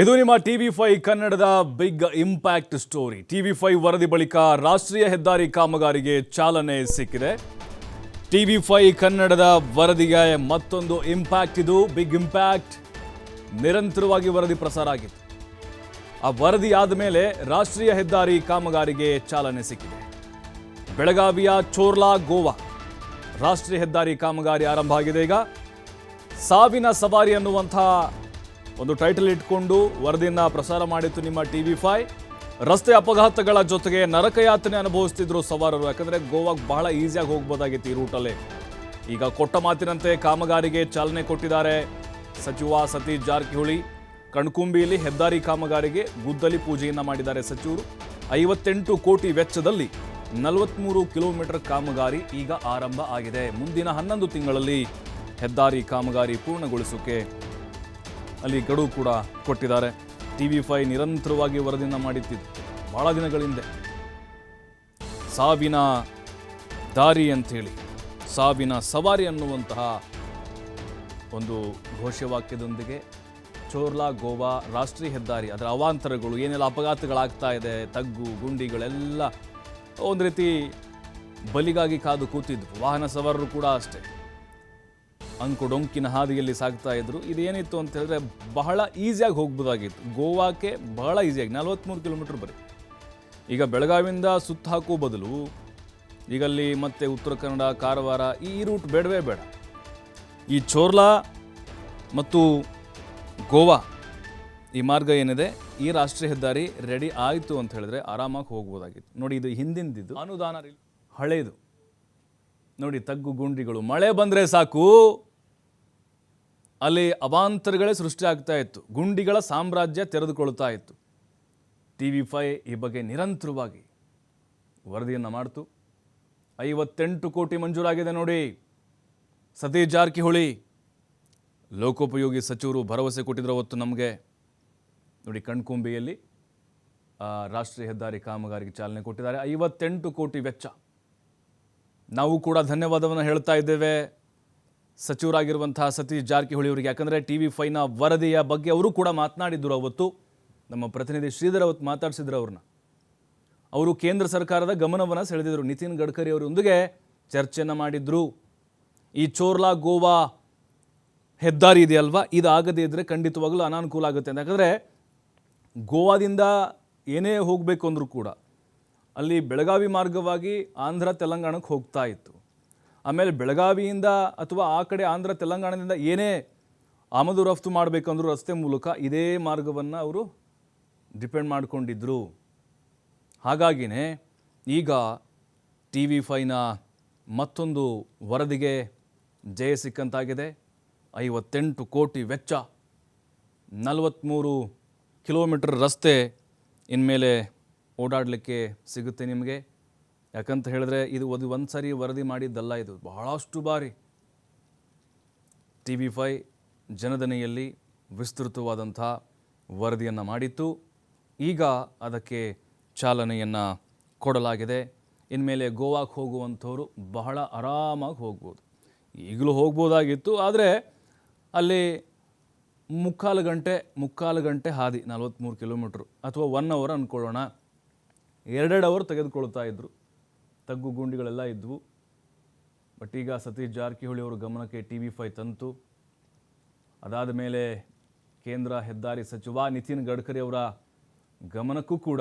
ಇದು ನಿಮ್ಮ TV5 ಕನ್ನಡದ ಬಿಗ್ ಇಂಪ್ಯಾಕ್ಟ್ ಸ್ಟೋರಿ. TV5 ವರದಿ ಬಳಿಕ ರಾಷ್ಟ್ರೀಯ ಹೆದ್ದಾರಿ ಕಾಮಗಾರಿಗೆ ಚಾಲನೆ ಸಿಕ್ಕಿದೆ. TV5 ಕನ್ನಡದ ವರದಿಗೆ ಮತ್ತೊಂದು ಇಂಪ್ಯಾಕ್ಟ್, ಇದು ಬಿಗ್ ಇಂಪ್ಯಾಕ್ಟ್. ನಿರಂತರವಾಗಿ ವರದಿ ಪ್ರಸಾರ ಆಗಿತ್ತು. ಆ ವರದಿ ಆದ ಮೇಲೆ ರಾಷ್ಟ್ರೀಯ ಹೆದ್ದಾರಿ ಕಾಮಗಾರಿಗೆ ಚಾಲನೆ ಸಿಕ್ಕಿದೆ. ಬೆಳಗಾವಿಯ ಚೋರ್ಲಾ ಗೋವಾ ರಾಷ್ಟ್ರೀಯ ಹೆದ್ದಾರಿ ಕಾಮಗಾರಿ ಆರಂಭ ಆಗಿದೆ. ಈಗ ಸಾವಿನ ಸವಾರಿ ಅನ್ನುವಂತಹ ಒಂದು ಟೈಟಲ್ ಇಟ್ಕೊಂಡು ವರದಿಯನ್ನು ಪ್ರಸಾರ ಮಾಡಿತ್ತು ನಿಮ್ಮ TV5. ರಸ್ತೆ ಅಪಘಾತಗಳ ಜೊತೆಗೆ ನರಕಯಾತನೆ ಅನುಭವಿಸ್ತಿದ್ರು ಸವಾರರು. ಯಾಕಂದರೆ ಗೋವಾಗೆ ಬಹಳ ಈಸಿಯಾಗಿ ಹೋಗ್ಬೋದಾಗಿತ್ತು ಈ ರೂಟಲ್ಲೇ. ಈಗ ಕೊಟ್ಟ ಮಾತಿನಂತೆ ಕಾಮಗಾರಿಗೆ ಚಾಲನೆ ಕೊಟ್ಟಿದ್ದಾರೆ ಸಚಿವ ಸತೀಶ್ ಜಾರಕಿಹೊಳಿ. ಕಣ್ಕುಂಬಿಯಲ್ಲಿ ಹೆದ್ದಾರಿ ಕಾಮಗಾರಿಗೆ ಗುದ್ದಲಿ ಪೂಜೆಯನ್ನು ಮಾಡಿದ್ದಾರೆ ಸಚಿವರು. 58 ಕೋಟಿ ವೆಚ್ಚದಲ್ಲಿ 43 ಕಿಲೋಮೀಟರ್ ಕಾಮಗಾರಿ ಈಗ ಆರಂಭ ಆಗಿದೆ. ಮುಂದಿನ 11 ತಿಂಗಳಲ್ಲಿ ಹೆದ್ದಾರಿ ಕಾಮಗಾರಿ ಪೂರ್ಣಗೊಳಿಸೋಕೆ ಅಲ್ಲಿ ಗಡುವು ಕೂಡ ಕೊಟ್ಟಿದ್ದಾರೆ. TV5 ನಿರಂತರವಾಗಿ ವರದಿಯನ್ನು ಮಾಡಿತ್ತಿದ್ದು ಬಹಳ ದಿನಗಳಿಂದ. ಸಾವಿನ ದಾರಿ ಅಂಥೇಳಿ, ಸಾವಿನ ಸವಾರಿ ಅನ್ನುವಂತಹ ಒಂದು ಘೋಷವಾಕ್ಯದೊಂದಿಗೆ ಚೋರ್ಲಾ ಗೋವಾ ರಾಷ್ಟ್ರೀಯ ಹೆದ್ದಾರಿ, ಅದರ ಅವಾಂತರಗಳು, ಏನೆಲ್ಲ ಅಪಘಾತಗಳಾಗ್ತಾ ಇದೆ, ತಗ್ಗು ಗುಂಡಿಗಳೆಲ್ಲ ಒಂದು ರೀತಿ ಬಲಿಗಾಗಿ ಕಾದು ಕೂತಿದ್ವು. ವಾಹನ ಸವಾರರು ಕೂಡ ಅಷ್ಟೇ ಅಂಕುಡೊಂಕಿನ ಹಾದಿಯಲ್ಲಿ ಸಾಗ್ತಾ ಇದ್ರು. ಇದೇನಿತ್ತು ಅಂತ ಹೇಳಿದ್ರೆ ಬಹಳ ಈಸಿಯಾಗಿ ಹೋಗ್ಬೋದಾಗಿತ್ತು ಗೋವಾಕ್ಕೆ, ಬಹಳ ಈಸಿಯಾಗಿ 43 ಕಿಲೋಮೀಟರ್ ಬರೀ. ಈಗ ಬೆಳಗಾವಿಯಿಂದ ಸುತ್ತ ಹಾಕೋ ಬದಲು ಈಗಲ್ಲಿ ಮತ್ತೆ ಉತ್ತರ ಕನ್ನಡ, ಕಾರವಾರ ಈ ರೂಟ್ ಬೇಡವೇ ಬೇಡ. ಈ ಚೋರ್ಲಾ ಮತ್ತು ಗೋವಾ ಈ ಮಾರ್ಗ ಏನಿದೆ, ಈ ರಾಷ್ಟ್ರೀಯ ಹೆದ್ದಾರಿ ರೆಡಿ ಆಯಿತು ಅಂತ ಹೇಳಿದ್ರೆ ಆರಾಮಾಗಿ ಹೋಗ್ಬೋದಾಗಿತ್ತು. ನೋಡಿ, ಇದು ಹಿಂದಿಂದಿದ್ದು ಅನುದಾನ, ಹಳೇದು ನೋಡಿ, ತಗ್ಗು ಗುಂಡಿಗಳು. ಮಳೆ ಬಂದರೆ ಸಾಕು ಅಲ್ಲಿ ಅವಾಂತರಗಳೇ ಸೃಷ್ಟಿ ಆಗ್ತಾ ಇತ್ತು, ಗುಂಡಿಗಳ ಸಾಮ್ರಾಜ್ಯ ತೆರೆದುಕೊಳ್ತಾ ಇತ್ತು. TV5 ಈ ಬಗ್ಗೆ ನಿರಂತರವಾಗಿ ವರದಿಯನ್ನು ಮಾಡ್ತು. 58 ಕೋಟಿ ಮಂಜೂರಾಗಿದೆ ನೋಡಿ. ಸತೀಶ್ ಜಾರಕಿಹೊಳಿ ಲೋಕೋಪಯೋಗಿ ಸಚಿವರು ಭರವಸೆ ಕೊಟ್ಟಿದ್ರು ಅವತ್ತು ನಮಗೆ. ನೋಡಿ, ಕಣ್ಕುಂಬಿಯಲ್ಲಿ ರಾಷ್ಟ್ರೀಯ ಹೆದ್ದಾರಿ ಕಾಮಗಾರಿಗೆ ಚಾಲನೆ ಕೊಟ್ಟಿದ್ದಾರೆ. 58 ಕೋಟಿ ವೆಚ್ಚ. ನಾವು ಕೂಡ ಧನ್ಯವಾದವನ್ನು ಹೇಳ್ತಾ ಇದ್ದೇವೆ ಸಚಿವರಾಗಿರುವಂತಹ ಸತೀಶ್ ಜಾರಕಿಹೊಳಿ ಅವರಿಗೆ. ಯಾಕಂದರೆ TV5ನ ವರದಿಯ ಬಗ್ಗೆ ಅವರು ಕೂಡ ಮಾತನಾಡಿದ್ರು ಅವತ್ತು. ನಮ್ಮ ಪ್ರತಿನಿಧಿ ಶ್ರೀಧರ್ ಅವತ್ತು ಮಾತಾಡಿಸಿದ್ರು ಅವ್ರನ್ನ. ಅವರು ಕೇಂದ್ರ ಸರ್ಕಾರದ ಗಮನವನ್ನು ಸೆಳೆದಿದ್ರು. ನಿತಿನ್ ಗಡ್ಕರಿ ಅವರೊಂದಿಗೆ ಚರ್ಚೆಯನ್ನು ಮಾಡಿದ್ರು. ಈ ಚೋರ್ಲಾ ಗೋವಾ ಹೆದ್ದಾರಿ ಇದೆಯಲ್ವಾ, ಇದಾಗದೇ ಇದ್ದರೆ ಖಂಡಿತವಾಗಲೂ ಅನಾನುಕೂಲ ಆಗುತ್ತೆ ಅಂತ. ಯಾಕಂದರೆ ಗೋವಾದಿಂದ ಏನೇ ಹೋಗಬೇಕು ಅಂದರೂ ಕೂಡ ಅಲ್ಲಿ ಬೆಳಗಾವಿ ಮಾರ್ಗವಾಗಿ ಆಂಧ್ರ ತೆಲಂಗಾಣಕ್ಕೆ ಹೋಗ್ತಾ ಇತ್ತು. ಆಮೇಲೆ ಬೆಳಗಾವಿಯಿಂದ ಅಥವಾ ಆ ಕಡೆ ಆಂಧ್ರ ತೆಲಂಗಾಣದಿಂದ ಏನೇ ಆಮದು ರಫ್ತು ಮಾಡಬೇಕಂದ್ರೂ ರಸ್ತೆ ಮೂಲಕ ಇದೇ ಮಾರ್ಗವನ್ನು ಅವರು ಡಿಪೆಂಡ್ ಮಾಡಿಕೊಂಡಿದ್ದರು. ಹಾಗಾಗಿಯೇ ಈಗ TV5ನ ಮತ್ತೊಂದು ವರದಿಗೆ ಜಯ ಸಿಕ್ಕಂತಾಗಿದೆ. 58 ಕೋಟಿ ವೆಚ್ಚ, 43 ಕಿಲೋಮೀಟರ್ ರಸ್ತೆ ಇನ್ಮೇಲೆ ಓಡಾಡಲಿಕ್ಕೆ ಸಿಗುತ್ತೆ ನಿಮಗೆ. ಯಾಕಂತ ಹೇಳಿದ್ರೆ ಇದು ಒಂದು ಸಾರಿ ವರದಿ ಮಾಡಿದ್ದಲ್ಲ, ಇದು ಬಹಳಷ್ಟು ಬಾರಿ TV5 ಜನದನಿಯಲ್ಲಿ ವಿಸ್ತೃತವಾದಂಥ ವರದಿಯನ್ನು ಮಾಡಿತ್ತು. ಈಗ ಅದಕ್ಕೆ ಚಾಲನೆಯನ್ನು ಕೊಡಲಾಗಿದೆ. ಇನ್ಮೇಲೆ ಗೋವಾಕ್ಕೆ ಹೋಗುವಂಥವರು ಬಹಳ ಆರಾಮಾಗಿ ಹೋಗ್ಬೋದು. ಈಗಲೂ ಹೋಗ್ಬೋದಾಗಿತ್ತು, ಆದರೆ ಅಲ್ಲಿ ಮುಕ್ಕಾಲು ಗಂಟೆ ಹಾದಿ, 43 ಕಿಲೋಮೀಟ್ರು ಅಥವಾ 1 ಅವರ್ ಅಂದ್ಕೊಳ್ಳೋಣ, 2 ಅವರ್ ತೆಗೆದುಕೊಳ್ತಾ ಇದ್ದರು. ತಗ್ಗು ಗುಂಡಿಗಳೆಲ್ಲ ಇದ್ವು. ಬಟ್ ಈಗ ಸತೀಶ್ ಜಾರಕಿಹೊಳಿ ಅವರ ಗಮನಕ್ಕೆ TV5 ತಂತು. ಅದಾದ ಮೇಲೆ ಕೇಂದ್ರ ಹೆದ್ದಾರಿ ಸಚಿವ ನಿತಿನ್ ಗಡ್ಕರಿ ಅವರ ಗಮನಕ್ಕೂ ಕೂಡ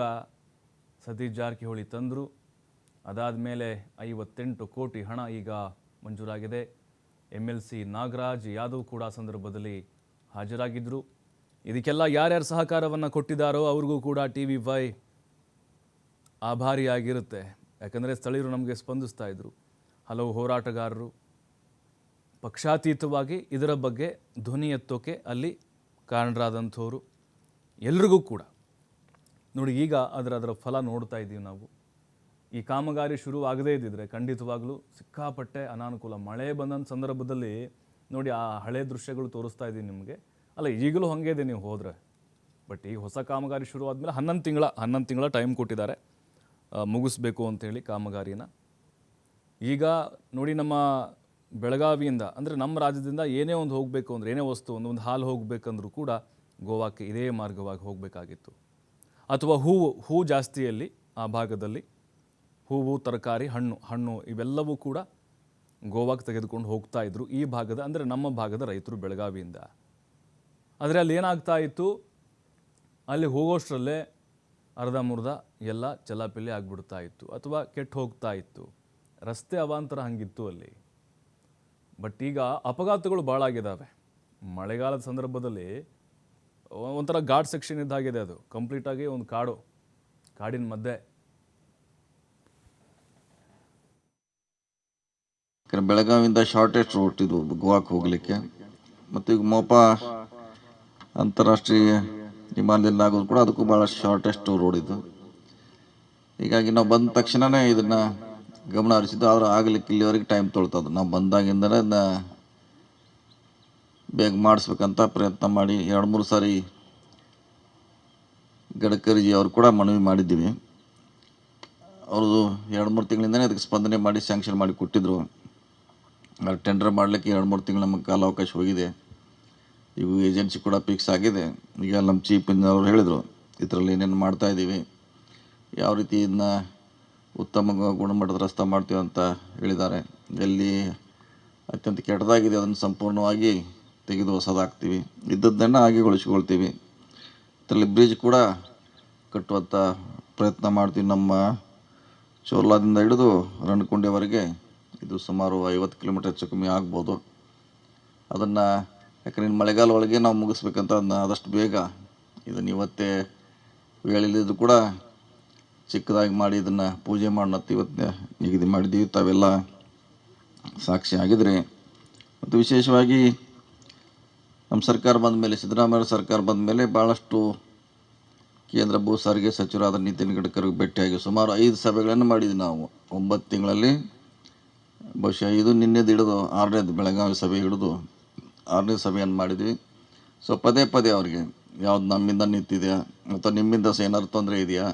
ಸತೀಶ್ ಜಾರಕಿಹೊಳಿ ತಂದರು. ಅದಾದ ಮೇಲೆ 58 ಕೋಟಿ ಹಣ ಈಗ ಮಂಜೂರಾಗಿದೆ. MLC ನಾಗರಾಜ್ ಯಾದವ್ ಕೂಡ ಸಂದರ್ಭದಲ್ಲಿ ಹಾಜರಾಗಿದ್ದರು. ಇದಕ್ಕೆಲ್ಲ ಯಾರ್ಯಾರು ಸಹಕಾರವನ್ನು ಕೊಟ್ಟಿದ್ದಾರೋ ಅವ್ರಿಗೂ ಕೂಡ TV5 ಆಭಾರಿಯಾಗಿರುತ್ತೆ. ಯಾಕಂದರೆ ಸ್ಥಳೀಯರು ನಮಗೆ ಸ್ಪಂದಿಸ್ತಾ ಇದ್ದರು. ಹಲವು ಹೋರಾಟಗಾರರು ಪಕ್ಷಾತೀತವಾಗಿ ಇದರ ಬಗ್ಗೆ ಧ್ವನಿ ಎತ್ತೋಕೆ ಅಲ್ಲಿ ಕಾರಣರಾದಂಥವರು ಎಲ್ರಿಗೂ ಕೂಡ ನೋಡಿ, ಈಗ ಅದರ ಫಲ ನೋಡ್ತಾ ಇದ್ದೀವಿ ನಾವು. ಈ ಕಾಮಗಾರಿ ಶುರು ಆಗದೇ ಇದ್ದಿದ್ರೆ ಖಂಡಿತವಾಗಲೂ ಸಿಕ್ಕಾಪಟ್ಟೆ ಅನಾನುಕೂಲ. ಮಳೆ ಬಂದಂಥ ಸಂದರ್ಭದಲ್ಲಿ ನೋಡಿ, ಆ ಹಳೆ ದೃಶ್ಯಗಳು ತೋರಿಸ್ತಾ ಇದ್ದೀನಿ ನಿಮಗೆ. ಅಲ್ಲ, ಈಗಲೂ ಹಾಗೆ ಇದೆ ನೀವು ಹೋದರೆ. ಬಟ್ ಈಗ ಹೊಸ ಕಾಮಗಾರಿ ಶುರು ಆದಮೇಲೆ 11 ತಿಂಗಳ ಟೈಮ್ ಕೊಟ್ಟಿದ್ದಾರೆ ಮುಗಿಸ್ಬೇಕು ಅಂಥೇಳಿ ಕಾಮಗಾರಿನ. ಈಗ ನೋಡಿ, ನಮ್ಮ ಬೆಳಗಾವಿಯಿಂದ ಅಂದರೆ ನಮ್ಮ ರಾಜ್ಯದಿಂದ ಏನೇ ಒಂದು ಹೋಗಬೇಕು ಅಂದರೆ, ಏನೇ ವಸ್ತು ಒಂದು ಹಾಲು ಹೋಗಬೇಕಂದ್ರೂ ಕೂಡ ಗೋವಾಕ್ಕೆ ಇದೇ ಮಾರ್ಗವಾಗಿ ಹೋಗಬೇಕಾಗಿತ್ತು. ಅಥವಾ ಹೂ ಜಾಸ್ತಿಯಲ್ಲಿ ಆ ಭಾಗದಲ್ಲಿ ಹೂವು, ತರಕಾರಿ, ಹಣ್ಣು ಇವೆಲ್ಲವೂ ಕೂಡ ಗೋವಾಕ್ಕೆ ತೆಗೆದುಕೊಂಡು ಹೋಗ್ತಾ ಇದ್ರು ಈ ಭಾಗದ, ಅಂದರೆ ನಮ್ಮ ಭಾಗದ ರೈತರು ಬೆಳಗಾವಿಯಿಂದ. ಆದರೆ ಅಲ್ಲಿ ಏನಾಗ್ತಾ ಇತ್ತು, ಅಲ್ಲಿ ಹೋಗೋಷ್ಟರಲ್ಲೇ ಅರ್ಧಂಬರ್ಧ ಎಲ್ಲ ಚಲಾಪಿಲ್ಲಿ ಆಗಿಬಿಡ್ತಾ ಇತ್ತು ಅಥವಾ ಕೆಟ್ಟು ಹೋಗ್ತಾ ಇತ್ತು. ರಸ್ತೆ ಅವಾಂತರ ಹಂಗಿತ್ತು ಅಲ್ಲಿ. ಬಟ್ ಈಗ ಅಪಘಾತಗಳು ಭಾಳ ಆಗಿದ್ದಾವೆ. ಮಳೆಗಾಲದ ಸಂದರ್ಭದಲ್ಲಿ ಒಂಥರ ಘಾಟ್ ಸೆಕ್ಷನ್ ಇದ್ದಾಗಿದೆ, ಅದು ಕಂಪ್ಲೀಟಾಗಿ ಒಂದು ಕಾಡಿನ ಮಧ್ಯೆ. ಬೆಳಗಾವಿಯಿಂದ ಶಾರ್ಟೆಸ್ಟ್ ರೂಟ್ ಇದು ಗೋವಾಕ್ಕೆ ಹೋಗಲಿಕ್ಕೆ. ಮತ್ತು ಈಗ ಮೋಪ ಅಂತಾರಾಷ್ಟ್ರೀಯ ವಿಮಾನದಿಂದ ಆಗೋದು ಕೂಡ ಅದಕ್ಕೂ ಭಾಳ ಶಾರ್ಟೆಸ್ಟ್ ರೋಡ್ ಇದು. ಹೀಗಾಗಿ ನಾವು ಬಂದ ತಕ್ಷಣವೇ ಇದನ್ನು ಗಮನ ಹರಿಸಿದ್ದು. ಆದರೆ ಆಗಲಿಕ್ಕೆ ಇಲ್ಲಿವರೆಗೆ ಟೈಮ್ ತೊಳ್ತದೆ. ನಾವು ಬಂದಾಗಿಂದಲೇ ಅದನ್ನ ಬೇಗ ಮಾಡಿಸ್ಬೇಕಂತ ಪ್ರಯತ್ನ ಮಾಡಿ 2-3 ಸಾರಿ ಗಡ್ಕರಿಜಿ ಅವರು ಕೂಡ ಮನವಿ ಮಾಡಿದ್ದೀವಿ. ಅವ್ರದ್ದು 2-3 ತಿಂಗಳಿಂದಲೇ ಅದಕ್ಕೆ ಸ್ಪಂದನೆ ಮಾಡಿ ಸ್ಯಾಂಕ್ಷನ್ ಮಾಡಿ ಕೊಟ್ಟಿದ್ದರು. ಟೆಂಡರ್ ಮಾಡಲಿಕ್ಕೆ 2-3 ತಿಂಗಳು ನಮಗೆ ಕಾಲಾವಕಾಶ ಹೋಗಿದೆ. ಇವು ಏಜೆನ್ಸಿ ಕೂಡ ಫಿಕ್ಸ್ ಆಗಿದೆ. ಈಗ ನಮ್ಮ ಚೀಫ್ ಇಂಜಿನಿಯರ್ ಅವರು ಹೇಳಿದರು, ಇದರಲ್ಲಿ ಏನೇನು ಮಾಡ್ತಾಯಿದ್ದೀವಿ, ಯಾವ ರೀತಿ ಇದನ್ನ ಉತ್ತಮ ಗುಣಮಟ್ಟದ ರಸ್ತೆ ಮಾಡ್ತೀವಿ ಅಂತ ಹೇಳಿದ್ದಾರೆ. ಎಲ್ಲಿ ಅತ್ಯಂತ ಕೆಟ್ಟದಾಗಿದೆ ಅದನ್ನು ಸಂಪೂರ್ಣವಾಗಿ ತೆಗೆದು ಹೊಸದಾಗ್ತೀವಿ, ಇದ್ದದ್ದನ್ನು ಹಾಗೆಗೊಳಿಸ್ಕೊಳ್ತೀವಿ. ಇದರಲ್ಲಿ ಬ್ರಿಡ್ಜ್ ಕೂಡ ಕಟ್ಟುವಂಥ ಪ್ರಯತ್ನ ಮಾಡ್ತೀವಿ. ನಮ್ಮ ಚೋರ್ಲಾದಿಂದ ಹಿಡಿದು ರಣಕುಂಡೆವರೆಗೆ ಇದು ಸುಮಾರು 50 ಕಿಲೋಮೀಟರ್ ಹೆಚ್ಚು ಕಮ್ಮಿ ಆಗ್ಬೋದು. ಅದನ್ನು ಯಾಕಂದರೆ ಇನ್ನು ಮಳೆಗಾಲ ಒಳಗೆ ನಾವು ಮುಗಿಸ್ಬೇಕಂತ ಅದನ್ನ ಆದಷ್ಟು ಬೇಗ ಇದನ್ನು ಇವತ್ತೇ ವೇಳೆಯಲ್ಲಿದ್ದು ಕೂಡ ಚಿಕ್ಕದಾಗಿ ಮಾಡಿ ಇದನ್ನು ಪೂಜೆ ಮಾಡೋಣ ಇವತ್ತು ನಿಗದಿ ಮಾಡಿದ್ದೀವಿ. ತಾವೆಲ್ಲ ಸಾಕ್ಷಿ ಆಗಿದ್ರೆ. ಮತ್ತು ವಿಶೇಷವಾಗಿ ನಮ್ಮ ಸರ್ಕಾರ ಬಂದ ಮೇಲೆ, ಸಿದ್ದರಾಮಯ್ಯ ಸರ್ಕಾರ ಬಂದ ಮೇಲೆ ಭಾಳಷ್ಟು ಕೇಂದ್ರ ಭೂ ಸಾರಿಗೆ ಸಚಿವರಾದ ನಿತಿನ್ ಗಡ್ಕರಿಗೆ ಭೇಟಿಯಾಗಿ ಸುಮಾರು 5 ಸಭೆಗಳನ್ನು ಮಾಡಿದ್ವಿ ನಾವು 9 ತಿಂಗಳಲ್ಲಿ. ಬಹುಶಃ ಇದು ನಿನ್ನೆದು ಹಿಡಿದು 6ನೇದು ಬೆಳಗಾವಿ ಸಭೆ ಹಿಡಿದು 6ನೇ ಸಭೆಯನ್ನು ಮಾಡಿದ್ವಿ. ಸೊ ಪದೇ ಅವ್ರಿಗೆ ಯಾವ್ದು ನಮ್ಮಿಂದ ನಿಂತಿದೆಯಾ ಅಥವಾ ನಿಮ್ಮಿಂದ ಏನಾದ್ರು ತೊಂದರೆ ಇದೆಯಾ.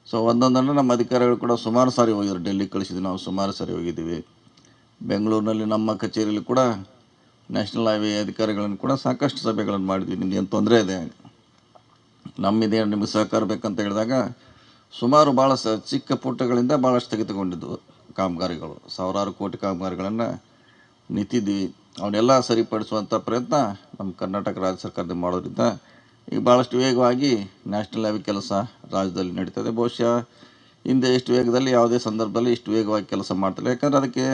ಸೊ ಒಂದೊಂದನ್ನು ನಮ್ಮ ಅಧಿಕಾರಿಗಳು ಕೂಡ ಸುಮಾರು ಸಾರಿ ಹೋಗಿದ್ರು. ಡೆಲ್ಲಿಗೆ ಕಳಿಸಿದ್ವಿ, ನಾವು ಸುಮಾರು ಸಾರಿ ಹೋಗಿದ್ದೀವಿ. ಬೆಂಗಳೂರಿನಲ್ಲಿ ನಮ್ಮ ಕಚೇರಿಯಲ್ಲಿ ಕೂಡ ನ್ಯಾಷನಲ್ ಹೈವೇ ಅಧಿಕಾರಿಗಳನ್ನು ಕೂಡ ಸಾಕಷ್ಟು ಸಭೆಗಳನ್ನು ಮಾಡಿದ್ವಿ. ನಿಮ್ಗೆ ಏನು ತೊಂದರೆ ಇದೆ, ನಮ್ಮಿದೆ, ನಿಮಗೆ ಸಹಕಾರ ಬೇಕಂತ ಹೇಳಿದಾಗ ಸುಮಾರು ಭಾಳ ಚಿಕ್ಕ ಪುಟ್ಟಗಳಿಂದ ಭಾಳಷ್ಟು ಸ್ಥಗಿತಗೊಂಡಿದ್ದು ಕಾಮಗಾರಿಗಳು, ಸಾವಿರಾರು ಕೋಟಿ ಕಾಮಗಾರಿಗಳನ್ನು ನಿಂತಿದ್ವಿ. ಅವನ್ನೆಲ್ಲ ಸರಿಪಡಿಸುವಂಥ ಪ್ರಯತ್ನ ನಮ್ಮ ಕರ್ನಾಟಕ ರಾಜ್ಯ ಸರ್ಕಾರದಿಂದ ಮಾಡೋದ್ರಿಂದ ಈಗ ಭಾಳಷ್ಟು ವೇಗವಾಗಿ ನ್ಯಾಷನಲ್ ಹೈವೇ ಕೆಲಸ ರಾಜ್ಯದಲ್ಲಿ ನಡೀತದೆ. ಬಹುಶಃ ಹಿಂದೆ ಇಷ್ಟು ವೇಗದಲ್ಲಿ ಯಾವುದೇ ಸಂದರ್ಭದಲ್ಲಿ ಇಷ್ಟು ವೇಗವಾಗಿ ಕೆಲಸ ಮಾಡ್ತಿಲ್ಲ. ಯಾಕಂದರೆ ಅದಕ್ಕೆ